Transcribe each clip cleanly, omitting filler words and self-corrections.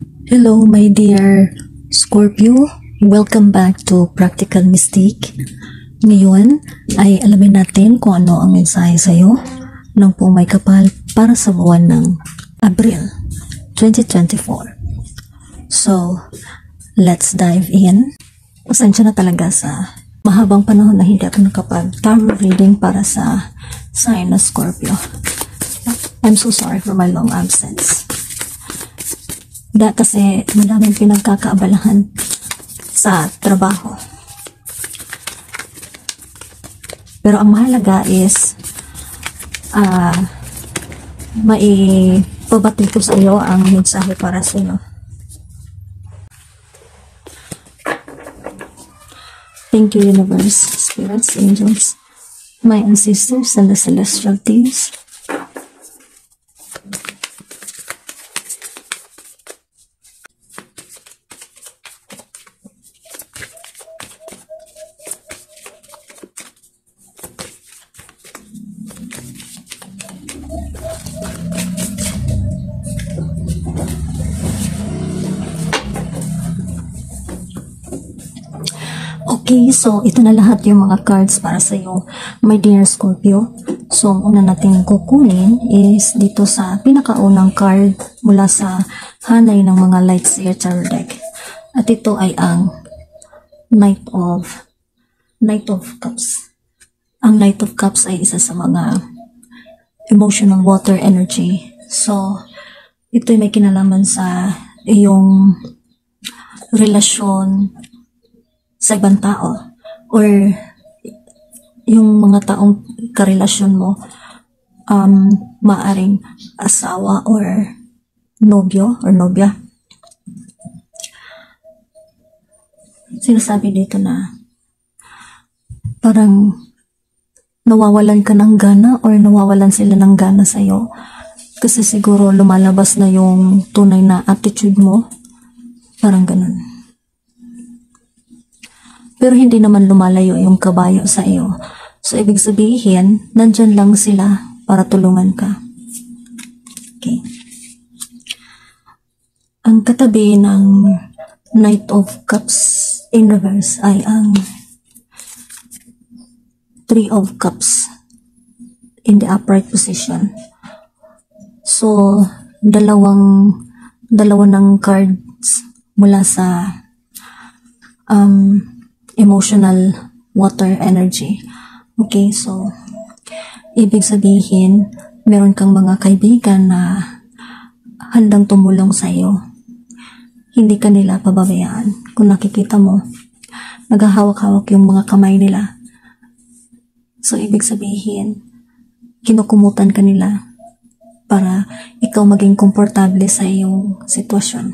Hello, my dear Scorpio. Welcome back to Practical Mystique. Ngayon ay alamin natin kung ano ang mensahe sa iyo ng Pumay Kapal para sa buwan ng Abril 2024. So, let's dive in. Pasensya na talaga sa mahabang panahon na hindi ako nakapag-tarot reading para sa sign na Scorpio. I'm so sorry for my long absence. Kasi madaming pinagkakaabalahan sa trabaho. Pero ang mahalaga is maipabatid ko sa iyo ang mensahe para sa iyo. Thank you, universe, spirits, angels, my ancestors, and the celestial teams. Okay, so ito na lahat yung mga cards para sa iyo, my dear Scorpio. So, ang una natin kukunin is dito sa pinakaunang card mula sa hanay ng mga Lightseer Tarot deck. At ito ay ang Knight of Cups. Ang Knight of Cups ay isa sa mga emotional water energy. So, ito ay may kinalaman sa iyong relasyon sa ibang tao or yung mga taong karelasyon mo, maaring asawa or nobyo or nobya. Sinasabi dito na parang nawawalan ka ng gana or nawawalan sila ng gana sa'yo kasi siguro lumalabas na yung tunay na attitude mo, parang ganun. Pero hindi naman lumalayo yung kabayo sa iyo. So, ibig sabihin, nandyan lang sila para tulungan ka. Okay. Ang katabi ng Knight of Cups in reverse ay ang Three of Cups in the upright position. So, dalawa ng cards mula sa emotional water energy. Okay, so ibig sabihin, meron kang mga kaibigan na handang tumulong sa iyo. Hindi ka nila pababayaan. Kung nakikita mo, naghahawak-hawak yung mga kamay nila. So ibig sabihin, kinukumutan ka nila para ikaw maging komportable sa iyong sitwasyon.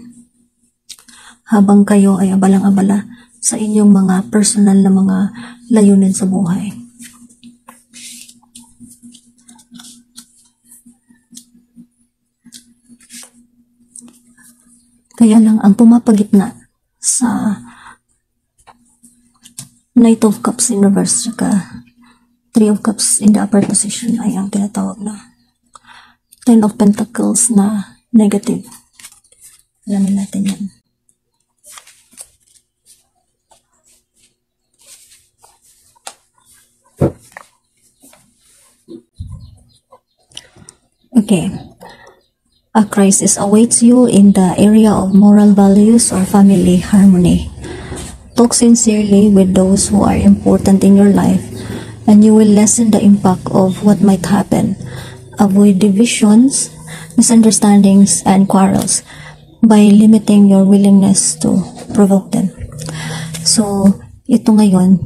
Habang kayo ay abalang-abala sa inyong mga personal na mga layunin sa buhay. Kaya lang ang pumapagitna sa Knight of Cups in reverse saka Three of Cups in the upper position ay ang tinatawag na Ten of Pentacles na negative. Alamin natin yan. Okay. A crisis awaits you in the area of moral values or family harmony. Talk sincerely with those who are important in your life and you will lessen the impact of what might happen. Avoid divisions, misunderstandings, and quarrels by limiting your willingness to provoke them. So, ito ngayon,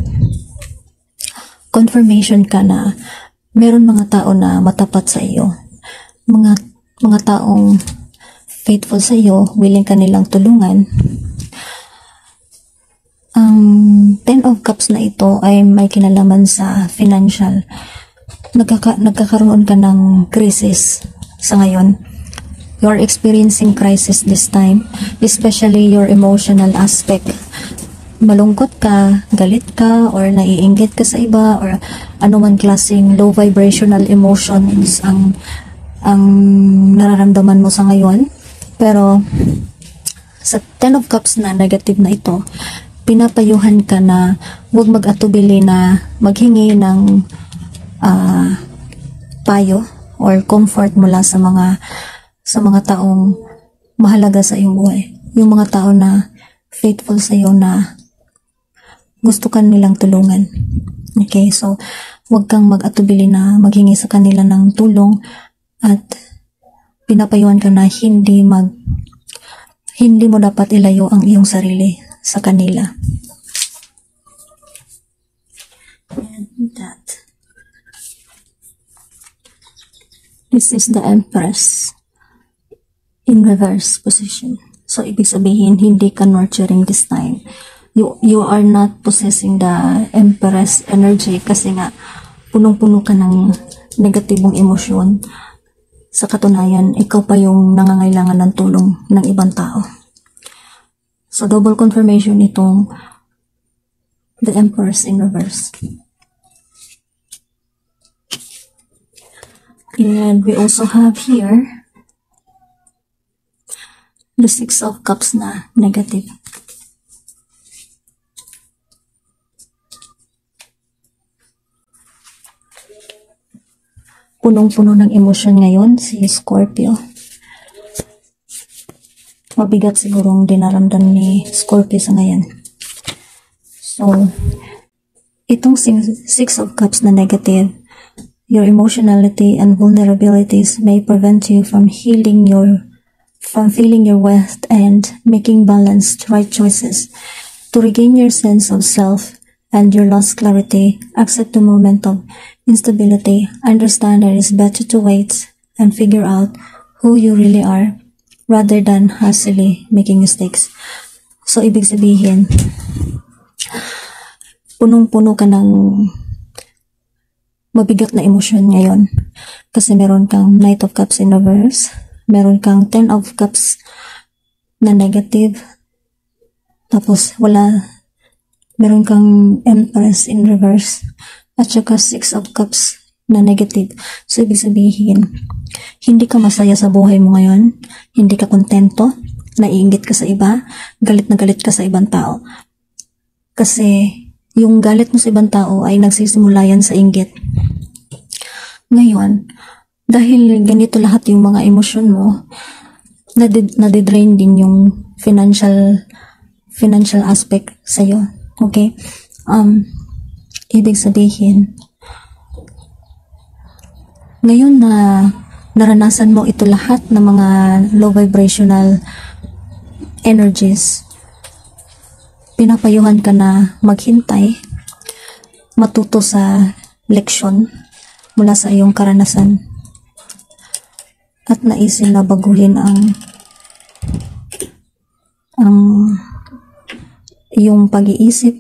confirmation ka na meron mga tao na matapat sa iyo. Mga taong faithful sa iyo, willing ka nilang tulungan. Ang Ten of Cups na ito ay may kinalaman sa financial. Nagkakaroon ka ng crisis sa ngayon. You are experiencing crisis this time, especially your emotional aspect. Malungkot ka, galit ka, or naiinggit ka sa iba, or anuman klaseng low vibrational emotions ang nararamdaman mo sa ngayon. Pero sa Ten of Cups na negative na ito, pinapayuhan ka na huwag mag-atubili na maghingi ng payo or comfort mula sa mga taong mahalaga sa iyong buhay. Yung mga tao na faithful sa iyo, na gusto ka nilang tulungan. Okay, so huwag kang mag-atubili na maghingi sa kanila ng tulong, at pinapayuhan ka na hindi mo dapat ilayo ang iyong sarili sa kanila. And that. This is the Empress in reverse position. So, ibig sabihin, hindi ka nurturing this time. You are not possessing the Empress energy kasi nga, punong-puno ka ng negatibong emosyon. Sa katunayan, ikaw pa yung nangangailangan ng tulong ng ibang tao. So, double confirmation itong the Empress in reverse. And we also have here the Six of Cups na negative. Punong-puno ng emosyon ngayon si Scorpio. Mabigat sigurong dinaramdam ni Scorpio sa ngayon. So, itong Six of Cups na negative, your emotionality and vulnerabilities may prevent you from feeling your worth and making balanced right choices. To regain your sense of self and your lost clarity, accept the moment of instability. Understand that it is better to wait and figure out who you really are rather than hastily making mistakes. So, ibig sabihin, punong-puno ka ng mabigat na emosyon ngayon. Kasi meron kang Knight of Cups in reverse, meron kang Ten of Cups na negative, tapos meron kang Empress in reverse, at saka Six of Cups na negative. So, ibig sabihin, hindi ka masaya sa buhay mo ngayon, hindi ka kontento, naiinggit ka sa iba, galit na galit ka sa ibang tao. Kasi, yung galit mo sa ibang tao ay nagsisimula yan sa inggit. Ngayon, dahil ganito lahat yung mga emosyon mo, nadidrain din yung financial aspect sa'yo. Okay? Ibig sabihin, ngayon na naranasan mo ito lahat ng mga low vibrational energies, pinapayuhan ka na maghintay, matuto sa leksyon mula sa iyong karanasan, at naisin na baguhin ang iyong pag-iisip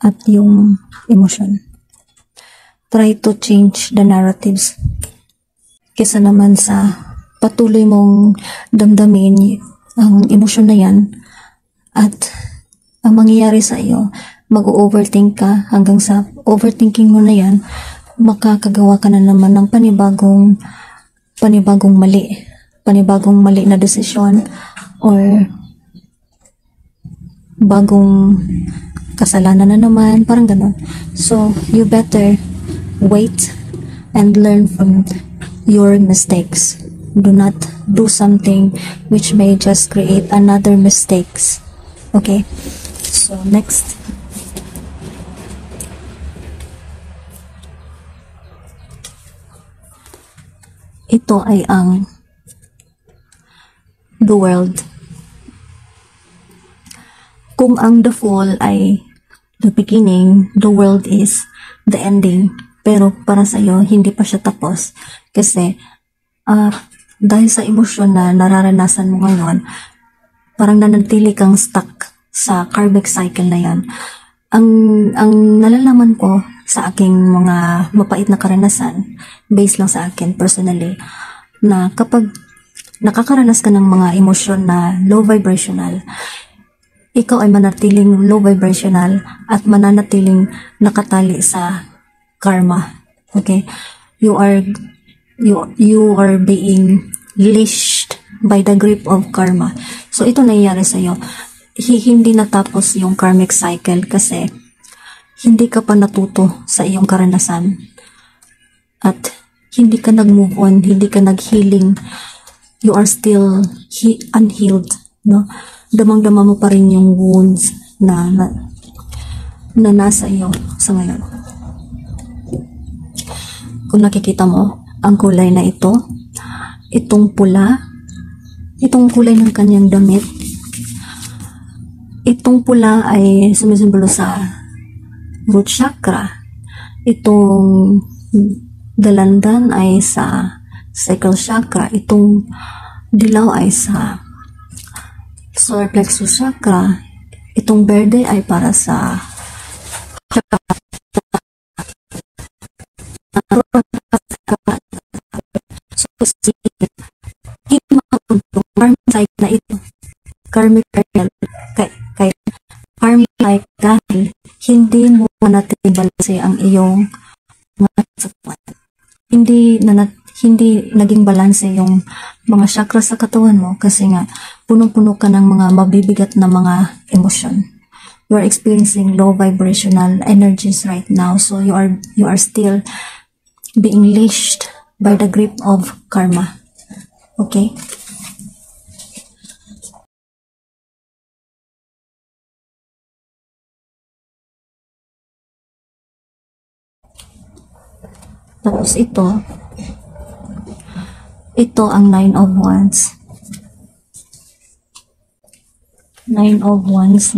at yung emosyon. Try to change the narratives kesa naman sa patuloy mong damdamin ang emosyon na yan, at ang mangyayari sa iyo, mag-overthink ka hanggang sa overthinking mo na yan, makakagawa ka na naman ng panibagong mali na desisyon, or bagong kasalanan na naman, parang ganon. So, you better wait and learn from your mistakes. Do not do something which may just create another mistakes. Okay? So, next. Ito ay ang The World. Kung ang The Fall ay the beginning, The World is the ending. Pero para sa iyo, hindi pa siya tapos. Kasi, dahil sa emosyon na nararanasan mo ngayon, parang nanatili kang stuck sa karmic cycle na yan. Ang nalalaman ko sa aking mga mapait na karanasan, based lang sa akin personally, na kapag nakakaranas ka ng mga emosyon na low vibrational, ikaw ay manatiling low vibrational at mananatiling nakatali sa karma. Okay? You are being leashed by the grip of karma. So, ito nangyayari sa'yo. Hindi natapos yung karmic cycle kasi hindi ka pa natuto sa iyong karanasan. At hindi ka nag-move on, hindi ka nag-healing. You are still unhealed, no? Damang-dama mo pa rin yung wounds na nasa iyo sa ngayon. Kung nakikita mo, ang kulay na ito, itong pula, itong kulay ng kanyang damit, itong pula ay sumisimbolo sa root chakra. Itong dalandan ay sa sacral chakra. Itong dilaw ay sa solar plexus chakra. Itong berde ay para sa karmic na ito. Karmic karmic dahil hindi mo natin balanse ang iyong mga sakwan. Hindi naging balanse yung mga chakra sa katawan mo kasi nga punong-puno ka ng mga mabibigat na mga emosyon. You are experiencing low vibrational energies right now, so you are still being leashed by the grip of karma. Okay? Tapos ito ang 9 of Wands. 9 of Wands.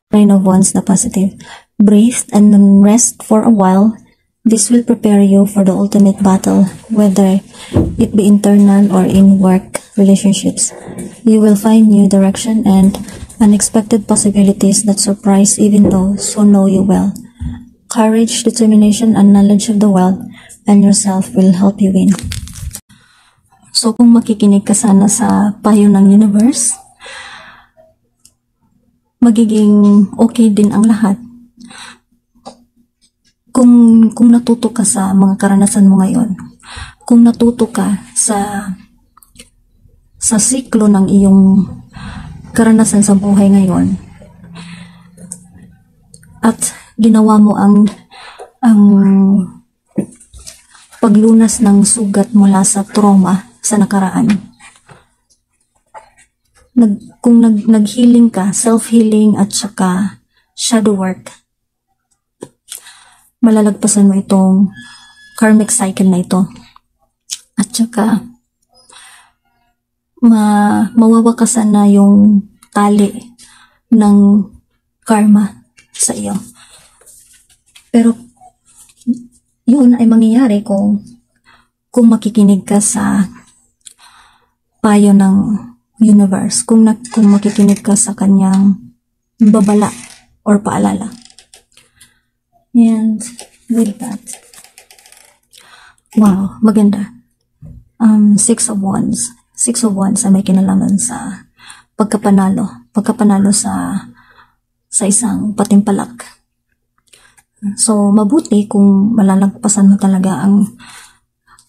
Nine of Wands na positive. Breathe and then rest for a while. This will prepare you for the ultimate battle, whether it be internal or in work relationships. You will find new direction and unexpected possibilities that surprise even those who know you well. Courage, determination, and knowledge of the world and yourself will help you win. So kung makikinig ka sana sa payo ng universe, magiging okay din ang lahat. Kung natuto ka sa mga karanasan mo ngayon, kung natuto ka sa siklo ng iyong karanasan sa buhay ngayon, at ginawa mo ang paglunas ng sugat mula sa trauma sa nakaraan, kung nag-healing ka, self-healing at saka shadow work, malalagpasan mo itong karmic cycle na ito. At saka, mawawakasan na yung tali ng karma sa iyo. Pero, yun ay mangyayari kung makikinig ka sa payo ng universe, kung makikinig ka sa kanyang babala or paalala. And with that, wow, maganda. 6 of Wands. 6 of Wands ay may kinalaman sa pagkapanalo sa isang patimpalak. So, mabuti kung malalagpasan mo talaga ang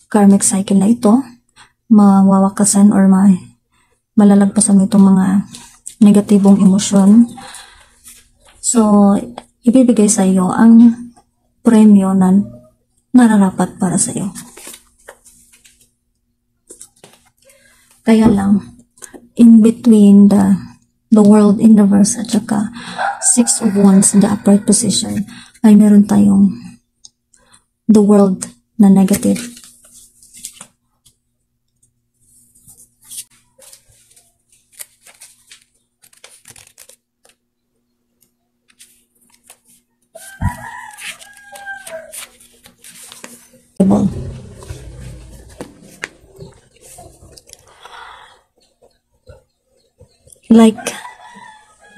karmic cycle na ito, mawawakasan or malalagpasan mo itong mga negatibong emosyon. So, ibibigay sa iyo ang premyo na nararapat para sa iyo. Kaya lang, in between the world, universe, at saka 6 of Wands in the upright position, ay meron tayong the world na negative.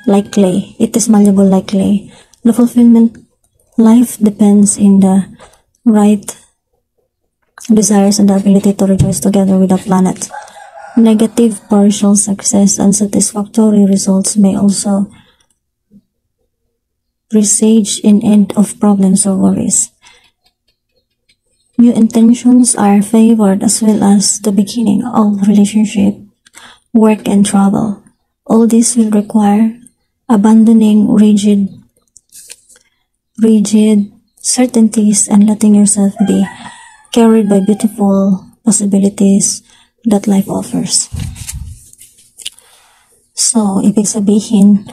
Like clay. It is malleable like clay. The fulfillment life depends in the right desires and the ability to rejoice together with the planet. Negative partial success and satisfactory results may also presage an end of problems or worries. New intentions are favored as well as the beginning of relationship, work, and travel. All this will require abandoning rigid certainties and letting yourself be carried by beautiful possibilities that life offers. So, ibig sabihin,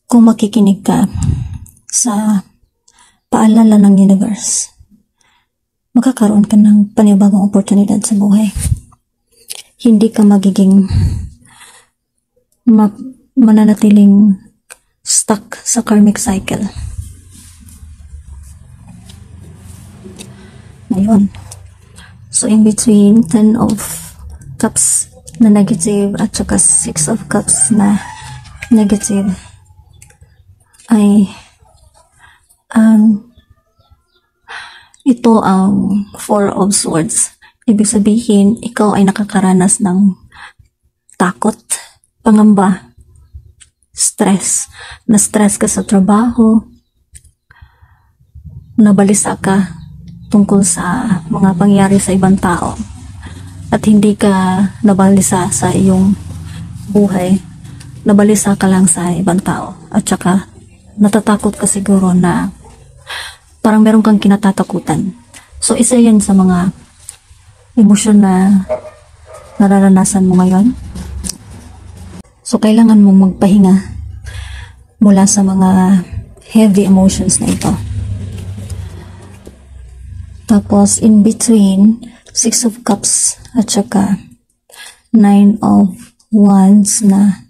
kung makikinig ka sa paalala ng universe, magkakaroon ka ng panibagong oportunidad sa buhay. Hindi ka magiging mananatiling stuck sa karmic cycle. Ngayon, so in between 10 of Cups na negative at saka 6 of Cups na negative ay ito ang 4 of Swords. Ibig sabihin, ikaw ay nakakaranas ng takot, pangamba, stress. Na-stress ka sa trabaho, nabalisa ka tungkol sa mga pangyari sa ibang tao, at hindi ka nabalisa sa iyong buhay, nabalisa ka lang sa ibang tao, at saka natatakot ka siguro na parang meron kang kinatatakutan. So isa yan sa mga emosyon na nararanasan mo ngayon. So kailangan mong magpahinga mula sa mga heavy emotions na ito. Tapos in between 6 of Cups at saka 9 of Wands na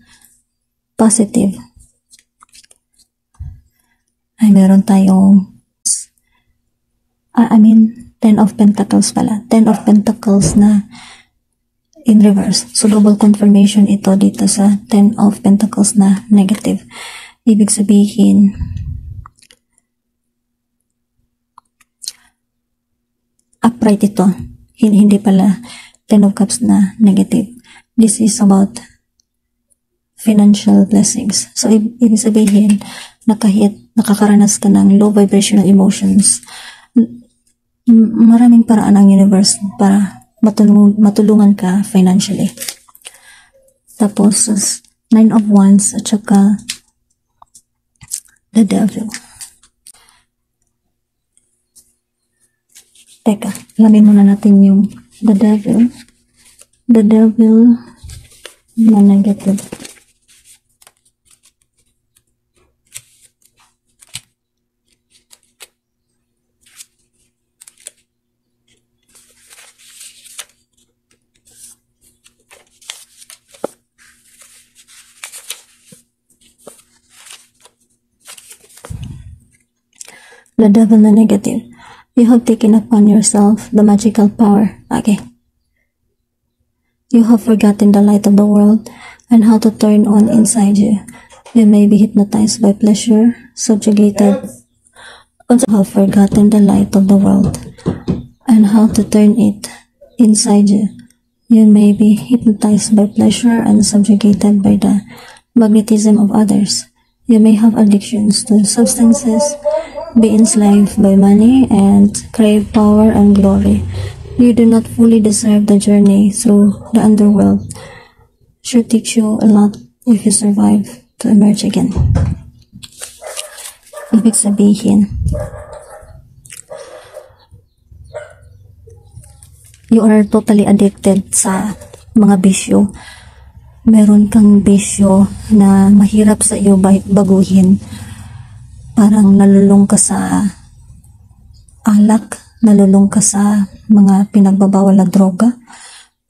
positive ay meron tayong 10 of Pentacles pala. 10 of Pentacles na in reverse. So double confirmation ito dito sa 10 of Pentacles na negative. Ibig sabihin, upright ito. Hindi pala 10 of Cups na negative. This is about financial blessings. So ibig sabihin na kahit nakakaranas ka ng low vibrational emotions, maraming paraan ang universe para matulungan ka financially. Tapos 9 of Wands at saka the Devil. Teka, alamin muna natin yung the Devil. The Devil na negative. The Devil na negative. You have taken upon yourself the magical power. Okay. You have forgotten the light of the world and how to turn on inside you. You may be hypnotized by pleasure, subjugated. Also have forgotten the light of the world and how to turn it inside you. You may be hypnotized by pleasure and subjugated by the magnetism of others. You may have addictions to substances, be enslaved by money, and crave power and glory. You do not fully deserve the journey through the underworld. Should teach you a lot if you survive to emerge again. Ibig sabihin, you are totally addicted sa mga bisyo. Meron kang bisyo na mahirap sa iyo baguhin. Parang nalulung ka sa alak, nalulung ka sa mga pinagbabawal na droga,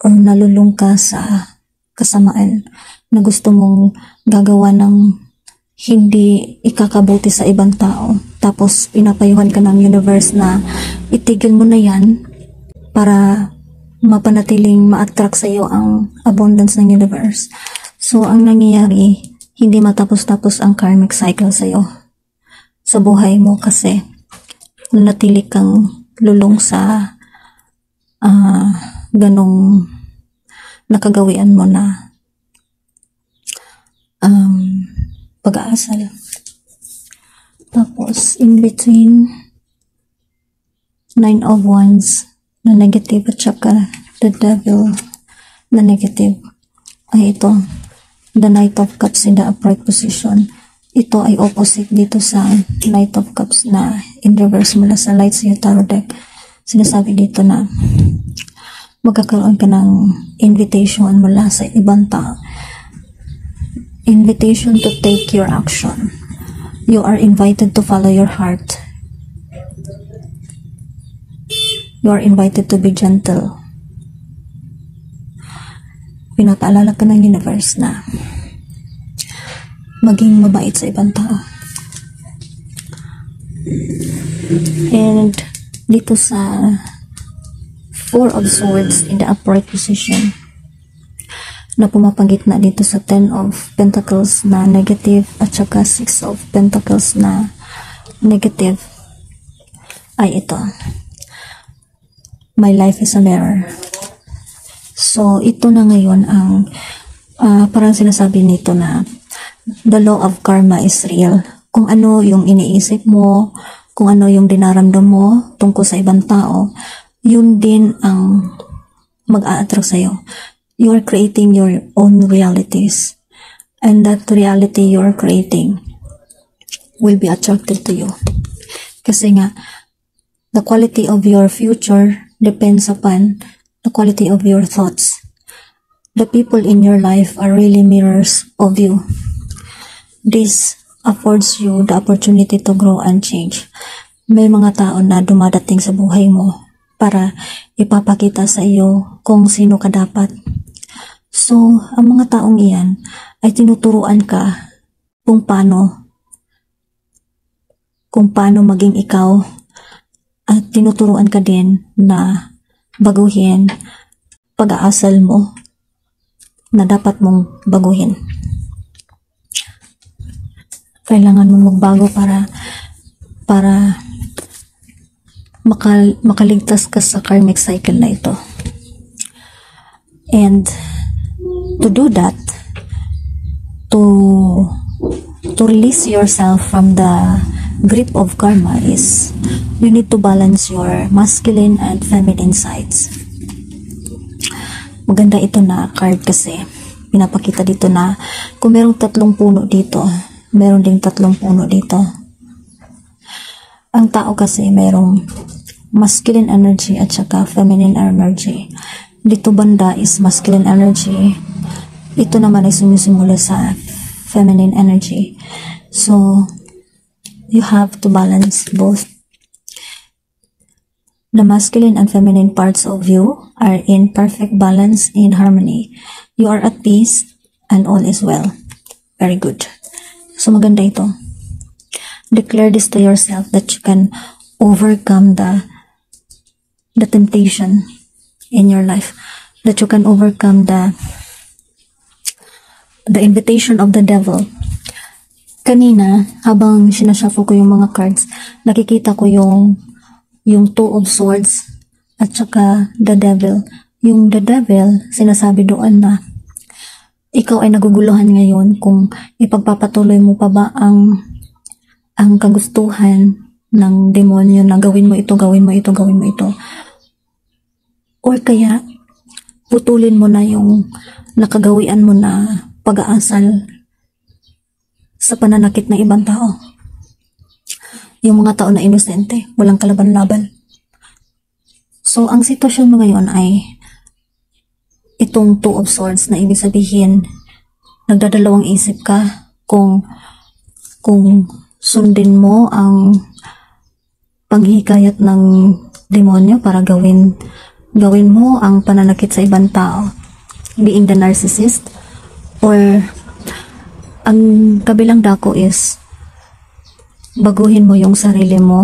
or nalulung ka sa kasamaan na gusto mong gagawa ng hindi ikakabuti sa ibang tao. Tapos pinapayuhan ka ng universe na itigil mo na yan para mapanatiling ma-attract sa iyo ang abundance ng universe. So ang nangyayari, hindi matapos-tapos ang karmic cycle sa iyo, sa buhay mo, kasi nanatili kang lulong sa ganong nakagawian mo na pag-aasal. Tapos, in between, Nine of Wands na negative at saka the Devil na negative ay ito, the Knight of Cups in the upright position. Ito ay opposite dito sa Knight of Cups na in reverse mula sa Light Seer Tarot deck. Sinasabi dito na magkakaroon ka ng invitation mula sa ibang tao. Invitation to take your action. You are invited to follow your heart. You are invited to be gentle. Pinapaalala ka ng universe na maging mabait sa ibang tao. And dito sa Four of Swords in the upright position na pumapagitna dito sa Ten of Pentacles na negative at saka Six of Pentacles na negative ay ito. My life is a mirror. So, ito na ngayon ang parang sinasabi nito na the law of karma is real. Kung ano yung iniisip mo, kung ano yung dinaramdam mo tungkol sa ibang tao, yun din ang mag-a-attract sa'yo. You are creating your own realities. And that reality you are creating will be attracted to you. Kasi nga, the quality of your future depends upon the quality of your thoughts. The people in your life are really mirrors of you. This affords you the opportunity to grow and change. May mga tao na dumadating sa buhay mo para ipapakita sa iyo kung sino ka dapat. So, ang mga taong iyan ay tinuturuan ka kung paano maging ikaw. At tinuturuan ka din na baguhin pag-aasal mo na dapat mong baguhin. Kailangan mong magbago para makaligtas ka sa karmic cycle na ito. And to do that, to release yourself from the grip of karma is you need to balance your masculine and feminine sides. Maganda ito na card kasi pinapakita dito na kung merong 3 puno dito, meron ding 3 puno dito. Ang tao kasi merong masculine energy at saka feminine energy. Dito banda is masculine energy. Ito naman ay sumusimula sa feminine energy. So, you have to balance both. The masculine and feminine parts of you are in perfect balance, in harmony. You are at peace and all is well. Very good. So maganda ito. Declare this to yourself that you can overcome the temptation in your life. That you can overcome the invitation of the devil. Kanina, habang sinashuffle ko yung mga cards, nakikita ko yung Two of Swords at saka the Devil. Yung the Devil, sinasabi doon na ikaw ay naguguluhan ngayon kung ipagpapatuloy mo pa ba ang kagustuhan ng demonyo na gawin mo ito, gawin mo ito, gawin mo ito. Or kaya, putulin mo na yung nakagawian mo na pag-aasal sa pananakit ng ibang tao. Yung mga tao na inosente, walang kalaban-laban. So, ang sitwasyon mo ngayon ay itong Two of Swords na ibig sabihin, nagdadalawang isip ka kung sundin mo ang paghihikayat ng demonyo para gawin mo ang pananakit sa ibang tao, being the narcissist, or ang kabilang dako is baguhin mo yung sarili mo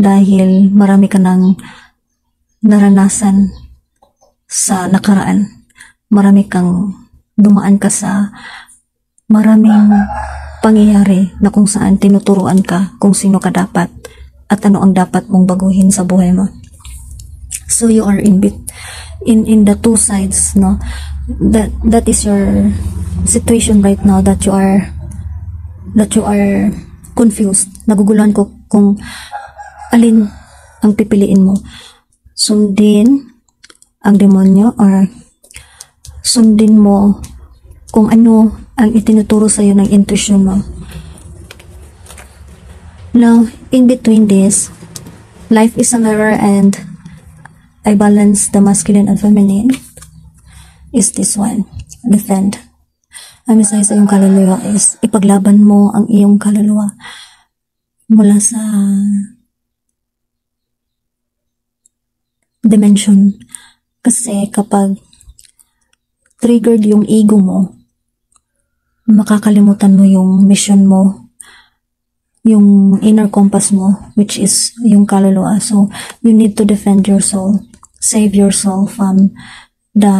dahil marami ka nang naranasan sa nakaraan. Marami kang dumaan ka sa maraming pangyayari na kung saan tinuturuan ka kung sino ka dapat at ano ang dapat mong baguhin sa buhay mo. So you are in the two sides, no? That is your situation right now, that you are confused. Naguguluhan ko kung alin ang pipiliin mo. Sundin ang demonyo or sundin mo kung ano ang itinuturo sa'yo ng intuition mo. Now, in between this, life is a mirror and I balance the masculine and feminine is this one. Defend. Ang mensahe sa iyong kaluluwa is ipaglaban mo ang iyong kaluluwa mula sa dimension. Kasi kapag triggered yung ego mo, makakalimutan mo yung mission mo, yung inner compass mo, which is yung kaluluwa. So, you need to defend your soul, save your soul from the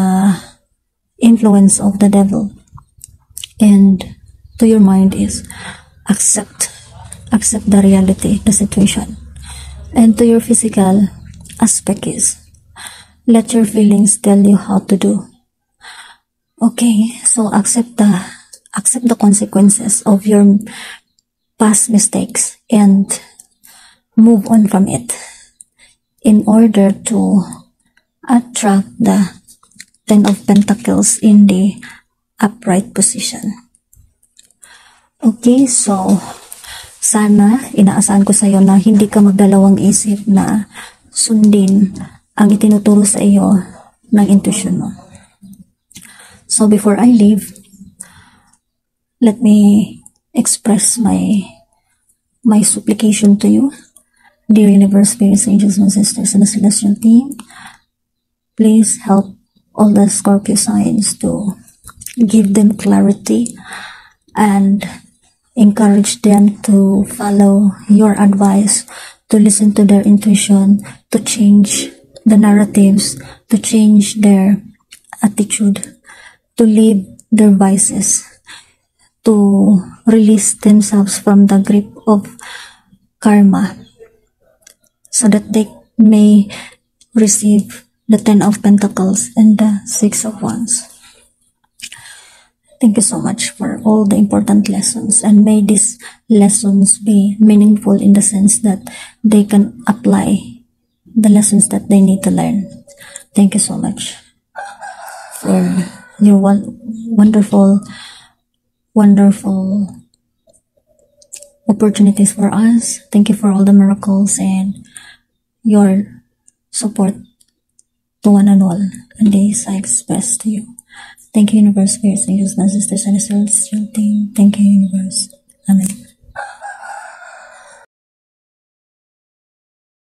influence of the devil. And to your mind is accept the reality, the situation. And to your physical aspect is let your feelings tell you how to do. Okay, so accept the consequences of your past mistakes and move on from it in order to attract the Ten of Pentacles in the upright position. Okay, so sana inaasahan ko sa iyo na hindi ka magdalawang isip na sundin ang itinuturo sa iyo ng intuition mo. So before I leave, let me express my supplication to you, dear universe, spirits, angels, and sisters, and the celestial team. Please help all the Scorpio signs to give them clarity and encourage them to follow your advice, to listen to their intuition, to change the narratives, to change their attitude, to leave their vices, to release themselves from the grip of karma, so that they may receive the Ten of Pentacles and the Six of Wands. Thank you so much for all the important lessons, and may these lessons be meaningful in the sense that they can apply the lessons that they need to learn. Thank you so much for your wonderful opportunities for us. Thank you for all the miracles and your support to one and all, and this I express to you. Thank you, universe, spirits, angels, and sisters, and the celestial team. Thank you, universe. Amen.